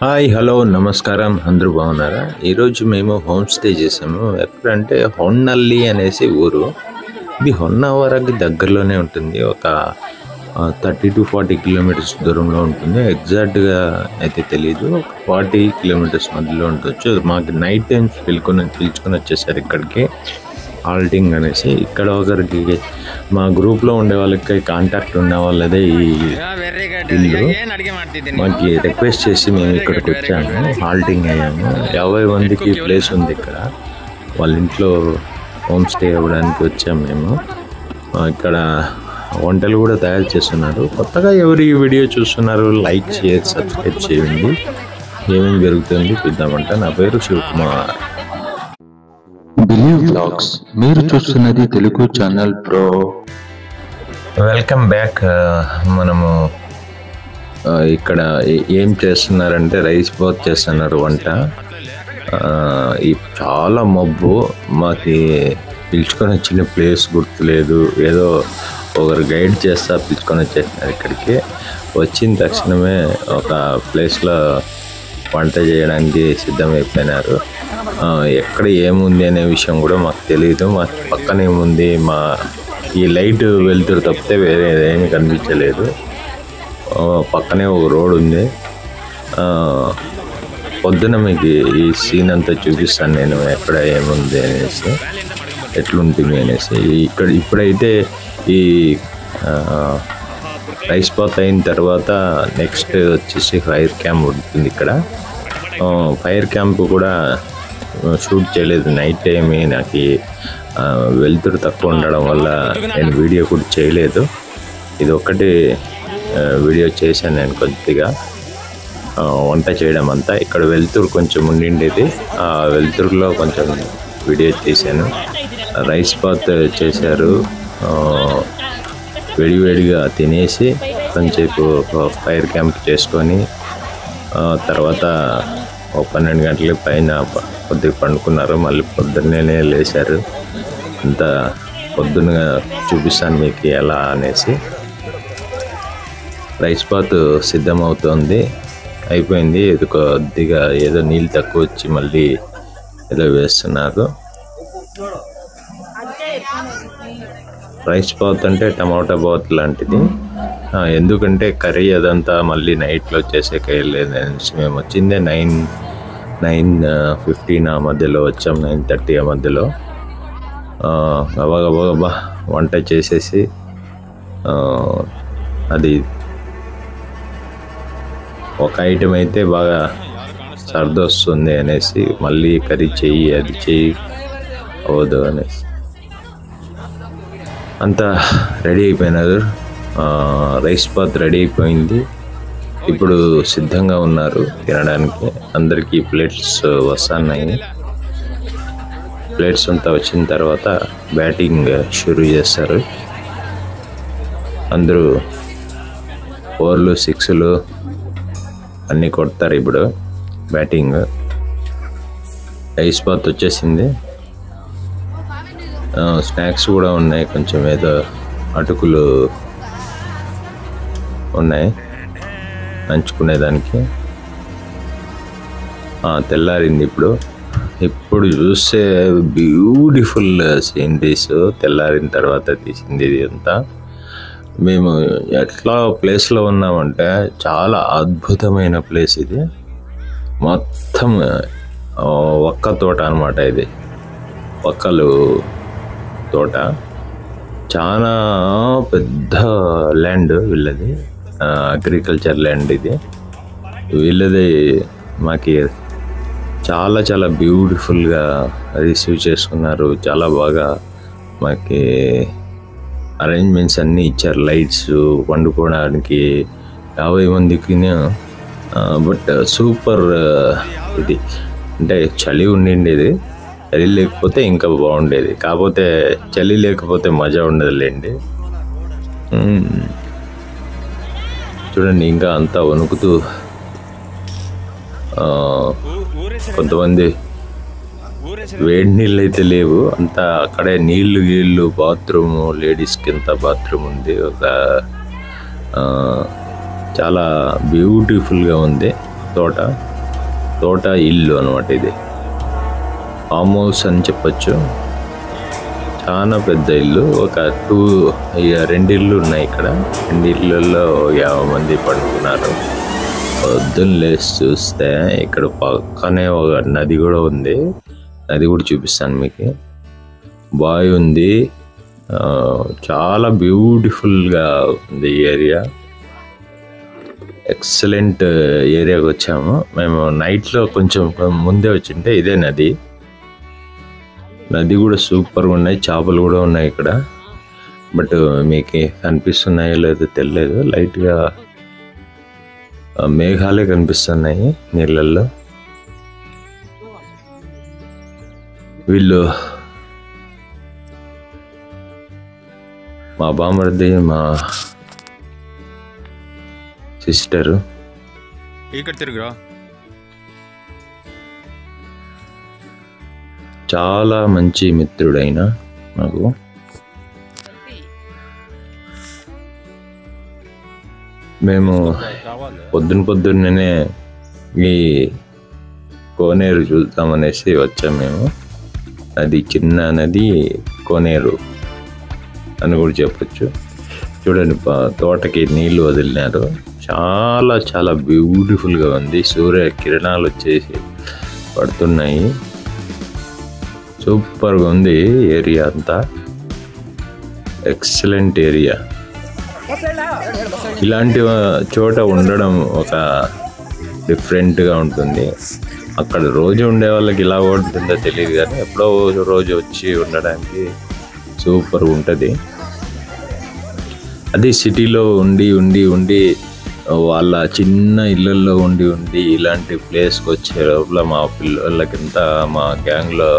Hi hello నమస్కారం అందరూ బాగున్నారా? ఈరోజు మేము హోమ్ స్టే చేసాము. ఎక్కడంటే హొన్నల్లి అనేసి ఊరు. ఇది హొన్నవరాకి దగ్గరలోనే ఉంటుంది. ఒక 30 to 40 కిలోమీటర్స్ దూరంలో ఉంటుంది. ఎగ్జాక్ట్గా అయితే తెలియదు. 40 కిలోమీటర్స్ మధ్యలో ఉండొచ్చు. మాకు నైట్ టైమ్స్ పిలుచుకొని వచ్చేసారు ఇక్కడికి హాల్టింగ్ అనేసి. ఇక్కడ ఒకరికి మా గ్రూప్లో ఉండే వాళ్ళకి కాంటాక్ట్ ఉన్న వాళ్ళదే ఈ ఇల్లు. మాకు రిక్వెస్ట్ చేసి మేము ఇక్కడికి వచ్చాము, హాల్టింగ్ అయ్యాము. 50 మందికి ప్లేస్ ఉంది ఇక్కడ. వాళ్ళ ఇంట్లో హోమ్ స్టే అవ్వడానికి వచ్చాము మేము. ఇక్కడ వంటలు కూడా తయారు చేస్తున్నారు. కొత్తగా ఎవరు ఈ వీడియో చూస్తున్నారు, లైక్ షేర్ సబ్స్క్రైబ్ చేయండి. ఏమేమి జరుగుతుంది చూద్దామంట. నా పేరు శివకుమార్. బిలీవ్ బ్లాగ్స్ మీరు చూస్తున్నది Telugu channel pro. Welcome back. మనము ఇక్కడ ఏం చేస్తున్నారంటే రైస్ బాత్ చేస్తున్నారు వంట. చాలా మబ్బు. మాకు పిలుచుకొని వచ్చిన ప్లేస్ గుర్తులేదు. ఏదో ఒకరు గైడ్ చేస్తా పిలుచుకొని వచ్చేసినారు ఇక్కడికి. వచ్చిన తక్షణమే ఒక ప్లేస్లో వంట చేయడానికి సిద్ధమైపోయినారు. ఎక్కడ ఏముంది అనే విషయం కూడా మాకు తెలియదు. మా పక్కన ఏముంది, మా ఈ లైట్ వెళ్తురు తప్పితే వేరే ఏమీ కనిపించలేదు. పక్కనే ఒక రోడ్ ఉంది. పొద్దున మీకు ఈ సీన్ అంతా చూపిస్తాను నేను, ఎక్కడ ఏముంది అనేసి, ఎట్లుంటుంది అనేసి. ఇప్పుడైతే ఈ రైస్ బాత్ అయిన తర్వాత నెక్స్ట్ వచ్చేసి ఫైర్ క్యాంప్ ఉంటుంది ఇక్కడ. ఫైర్ క్యాంప్ కూడా షూట్ చేయలేదు నైట్ టైం. నాకు వెలుతురు తక్కువ ఉండడం వల్ల నేను వీడియో కూడా చేయలేదు. ఇది ఒక్కటి వీడియో చేశాను నేను కొద్దిగా వంట చేయడం అంతా. ఇక్కడ వెలుతురు కొంచెం ఉండిండేది, ఆ వెలుతురులో కొంచెం వీడియో తీశాను. రైస్ బాత్ చేశారు. వేడివేడిగా తినేసి కొంచెంసేపు ఫైర్ క్యాంప్ చేసుకొని తర్వాత 12 గంటల పైన కొద్దిగా పండుకున్నారు. మళ్ళీ పొద్దున్నే లేచారు. అంత పొద్దున్న చూపిస్తాను మీకు ఎలా అనేసి. రైస్ బాత్ సిద్ధమవుతుంది, అయిపోయింది. ఇది కొద్దిగా ఏదో నీళ్ళు తక్కువ వచ్చి మళ్ళీ ఏదో వేస్తున్నారు. రైస్ బాత్ అంటే టమాటా బాత్ లాంటిది. ఎందుకంటే కర్రీ అదంతా మళ్ళీ నైట్లో చేసే కయ్యలేదు అనేసి మేము వచ్చిందే 9:15 ఆ మధ్యలో వచ్చాం. 9:30 ఆ మధ్యలో గబగబా వంట చేసేసి అది ఒక ఐటెం అయితే బాగా సర్దొస్తుంది అనేసి మళ్ళీ కర్రీ చెయ్యి, అది చెయ్యి అవ్వదు అనేసి అంతా రెడీ అయిపోయినారు. రైస్ బాత్ రెడీ అయిపోయింది. ఇప్పుడు సిద్ధంగా ఉన్నారు తినడానికి. అందరికీ ప్లేట్స్ వస్తున్నాయి. ప్లేట్స్ అంతా వచ్చిన తర్వాత బ్యాటింగ్ షురూ చేస్తారు. అందరూ 4లు 6లు అన్నీ కొడతారు. ఇప్పుడు బ్యాటింగ్. రైస్ బాత్ వచ్చేసింది. స్నాక్స్ కూడా ఉన్నాయి. కొంచెం ఏదో అటుకులు ఉన్నాయి నంచుకునేదానికి. తెల్లారింది. ఇప్పుడు చూస్తే బ్యూటిఫుల్ సీనరీస్ తెల్లారిన తర్వాత తీసింది ఇది అంతా. మేము ఎట్లా ప్లేస్లో ఉన్నామంటే చాలా అద్భుతమైన ప్లేస్ ఇది. మొత్తం ఒక్క తోట అన్నమాట. ఇది ఒక్కలు తోట. చాలా పెద్ద ల్యాండ్ వీళ్ళది, అగ్రికల్చర్ ల్యాండ్ ఇది వీళ్ళది. మాకు చాలా చాలా బ్యూటిఫుల్గా రిసీవ్ చేసుకున్నారు. చాలా బాగా మాకు అరేంజ్మెంట్స్ అన్నీ ఇచ్చారు. లైట్స్, వండుకోవడానికి 50 మందికి. బట్ సూపర్ ఇది. అంటే చలి ఉండిండేది, చలి లేకపోతే ఇంకా బాగుండేది. కాకపోతే చలి లేకపోతే మజా ఉండదులేండి. చూడండి, ఇంకా అంతా వణుకుతూ కొంతమంది వేడి నీళ్ళు అయితే లేవు, అంతా అక్కడే నీళ్లు బాత్రూమ్, లేడీస్కి ఎంత బాత్రూమ్ ఉంది. ఒక చాలా బ్యూటిఫుల్గా ఉంది తోట. తోట ఇల్లు అనమాట. ఇది ఫామ్ హౌస్ అని చెప్పచ్చు. చాలా పెద్ద ఇల్లు. ఒక 2 ఇళ్ళు ఉన్నాయి ఇక్కడ. 2 ఇళ్ళల్లో 50 మంది పడుకున్నారు. పొద్దున్న లేచి చూస్తే ఇక్కడ పక్కనే ఒక నది కూడా ఉంది. నది కూడా చూపిస్తాను మీకు. బావి ఉంది. చాలా బ్యూటిఫుల్గా ఉంది ఏరియా. ఎక్సలెంట్ ఏరియాకి వచ్చాము మేము. నైట్లో కొంచెం ముందే వచ్చింటే ఇదే నది. నది కూడా సూపర్గా ఉన్నాయి. చేపలు కూడా ఉన్నాయి ఇక్కడ. బట్ మీకు కనిపిస్తున్నాయో లేదో తెలియదు. లైట్గా మేఘాలే కనిపిస్తున్నాయి నీళ్ళల్లో. వీళ్ళు మా బామర్ది, మా సిస్టరు. ఇక్కడ తిరుగురా. చాలా మంచి మిత్రుడైన నాకు. మేము పొద్దున్నే ఈ కోనేరు చూద్దామనేసి వచ్చాము మేము. అది చిన్న నది కోనేరు అని కూడా చెప్పచ్చు. చూడండి, తోటకి నీళ్లు వదిలినారు. చాలా చాలా బ్యూటిఫుల్గా ఉంది. సూర్య కిరణాలు వచ్చేసి పడుతున్నాయి. సూపర్గా ఉంది ఏరియా అంతా. Excellent area. ఇలాంటి చోట ఉండడం ఒక డిఫరెంట్గా ఉంటుంది. అక్కడ రోజు ఉండే వాళ్ళకి ఇలా ఉంటుందో తెలియదు, కానీ ఎప్పుడో రోజు వచ్చి ఉండడానికి సూపర్ ఉంటుంది. అది సిటీలో ఉండి ఉండి ఉండి వాళ్ళ చిన్న ఇళ్ళల్లో ఉండి ఉండి ఇలాంటి ప్లేస్కి వచ్చే లోపల మా పిల్లలకంతా, మా గ్యాంగ్లో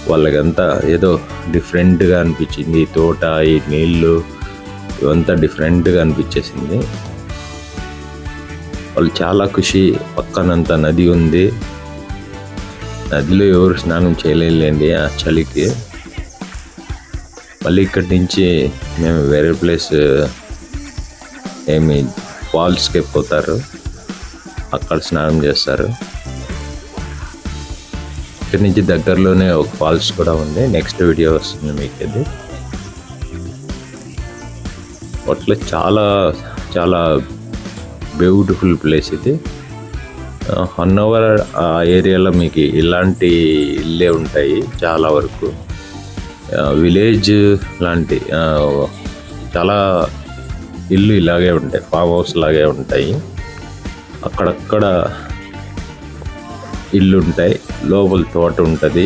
వాళ్ళకంతా ఏదో డిఫరెంట్గా అనిపించింది. ఈ తోట, ఈ నీళ్ళు ఇవంతా డిఫరెంట్గా అనిపించేసింది. వాళ్ళు చాలా ఖుషి. పక్కనంత నది ఉంది. నదిలో ఎవరు స్నానం చేయలేండి ఆ చలికి. మళ్ళీ ఇక్కడి నుంచి మేము వేరే ప్లేస్ ఫాల్స్కి పోతారు. అక్కడ స్నానం చేస్తారు. ఇక్కడి నుంచి దగ్గరలోనే ఒక ఫాల్స్ కూడా ఉంది. నెక్స్ట్ వీడియో వస్తుంది మీకు అది. అట్లా చాలా చాలా బ్యూటిఫుల్ ప్లేస్ ఇది. హొన్నవర్ ఆ ఏరియాలో మీకు ఇలాంటి ఇల్లే ఉంటాయి చాలా వరకు. విలేజ్ లాంటి చాలా ఇల్లు ఇలాగే ఉంటాయి. ఫామ్ హౌస్ లాగే ఉంటాయి. అక్కడక్కడ ఇల్లు ఉంటాయి. లోపల తోట ఉంటుంది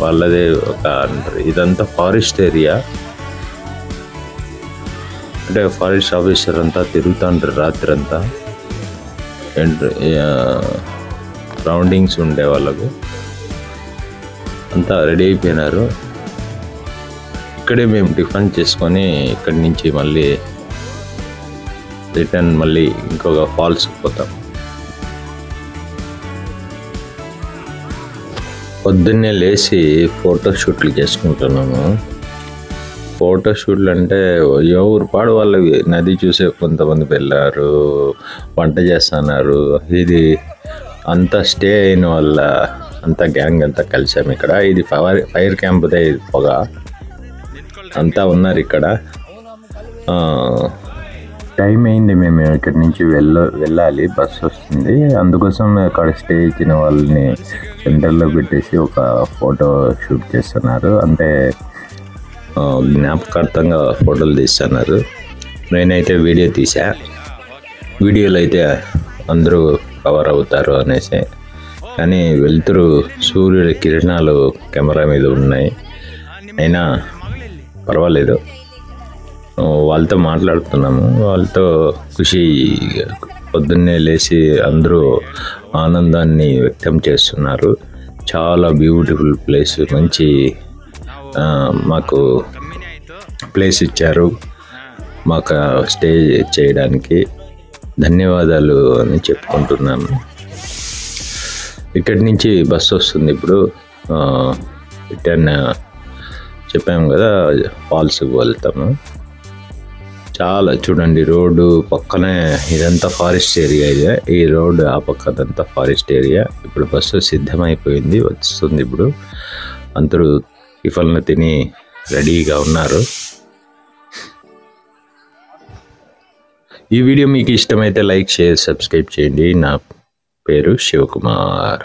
వాళ్ళదే. ఇదంతా ఫారెస్ట్ ఏరియా. అంటే ఫారెస్ట్ ఆఫీసర్ అంతా తిరుగుతూ ఉంటారు రాత్రి అంతా. రౌండింగ్స్ ఉండే వాళ్ళకు అంతా రెడీ అయిపోయినారు. ఇక్కడే మేము టిఫిన్ చేసుకొని ఇక్కడి నుంచి మళ్ళీ రిటర్న్ మళ్ళీ ఇంకొక ఫాల్స్కి పోతాం. పొద్దున్నే లేచి ఫోటోషూట్లు చేసుకుంటున్నాము. ఫోటోషూట్లు అంటే ఎవరు పాడు వాళ్ళవి. నది చూసే కొంతమంది వెళ్ళారు, వంట చేస్తున్నారు. ఇది అంతా స్టే అయిన వాళ్ళ అంతా గ్యాంగ్ అంతా కలిసాము ఇక్కడ. ఇది ఫైర్ క్యాంప్దే. పొగ అంతా ఉన్నారు ఇక్కడ. టైం అయింది. మేము ఇక్కడి నుంచి వెళ్ళాలి. బస్సు వస్తుంది. అందుకోసం అక్కడ స్టే ఇచ్చిన వాళ్ళని సెంటర్లో పెట్టేసి ఒక ఫోటో షూట్ చేస్తున్నారు. అంటే జ్ఞాపకార్థంగా ఫోటోలు తీస్తున్నారు. నేనైతే వీడియో తీసా. వీడియోలో అయితే అందరూ కవర్ అవుతారు అనేసి, కానీ వెళ్తురు సూర్యుడి కిరణాలు కెమెరా మీద ఉన్నాయి. అయినా పర్వాలేదు. వాళ్ళతో మాట్లాడుతున్నాము. వాళ్ళతో ఖుషి. పొద్దున్నే లేచి అందరూ ఆనందాన్ని వ్యక్తం చేస్తున్నారు. చాలా బ్యూటిఫుల్ ప్లేస్. మంచి మాకు ప్లేస్ ఇచ్చారు. మాకు స్టే చేయడానికి ధన్యవాదాలు అని చెప్పుకుంటున్నాము. ఇక్కడి నుంచి బస్సు వస్తుంది. ఇప్పుడు రిటర్న్ చెప్పాము కదా, ఫాల్స్కి వెళ్తాము. చాలా చూడండి, రోడ్డు పక్కనే ఇదంతా ఫారెస్ట్ ఏరియా. ఇది ఈ రోడ్డు ఆ పక్కదంతా ఫారెస్ట్ ఏరియా. ఇప్పుడు బస్సు సిద్ధమైపోయింది, వస్తుంది. ఇప్పుడు అందరూ టిఫిన్లు తిని రెడీగా ఉన్నారు. ఈ వీడియో మీకు ఇష్టమైతే లైక్, షేర్, సబ్స్క్రైబ్ చేయండి. నా పేరు శివకుమార్.